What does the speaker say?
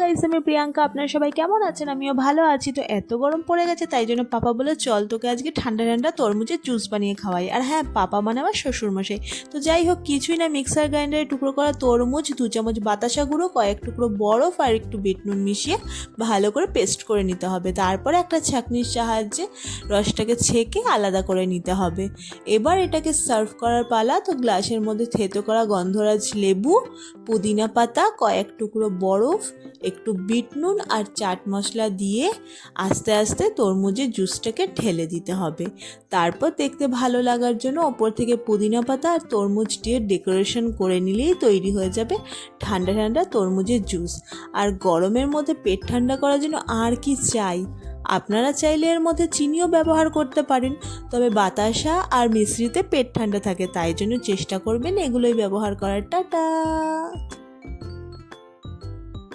Guys, আমি প্রিয়াঙ্কা। আপনারা সবাই কেমন আছেন? আমিও ভালো আছি। তো এত গরম পড়ে গেছে, তাই জন্য পাপা বলে চল তোকে আজকে ঠান্ডা ঠান্ডা তরমুজের জুস বানিয়ে খাওয়াই। আর হ্যাঁ, পাপা মানে আমার শ্বশুরমশাই। তো যাই হোক, কিছুই না, মিক্সার গ্রাইন্ডারে টুকরো করা তরমুজ, 2 চামচ বাতাসা গুঁড়ো, কয়েক টুকরো বরফ আর একটু বিট নুন মিশিয়ে ভালো করে পেস্ট করে নিতে হবে। তারপরে একটা ছাঁকনির সাহায্যে রসটাকে ছেঁকে আলাদা করে নিতে হবে। এবার এটাকে সার্ভ করার পালা। তো গ্লাসের মধ্যে থেতো করা গন্ধরাজ লেবু, পুদিনা পাতা, কয়েক টুকরো বরফ, একটু বিট নুন আর চাট মশলা দিয়ে আস্তে আস্তে তরমুজের জুসটাকে ঢেলে দিতে হবে। তারপর দেখতে ভালো লাগার জন্য ওপর থেকে পুদিনা পাতা আর তরমুজ দিয়ে ডেকোরেশন করে নিলেই তৈরি হয়ে যাবে ঠান্ডা ঠান্ডা তরমুজের জুস। আর গরমের মধ্যে পেট ঠান্ডা করার জন্য আর কি চাই। আপনারা চাইলে এর মধ্যে চিনিও ব্যবহার করতে পারেন, তবে বাতাসা আর মিশ্রিতে পেট ঠান্ডা থাকে, তাই জন্য চেষ্টা করবেন এগুলোই ব্যবহার করার। টাটা।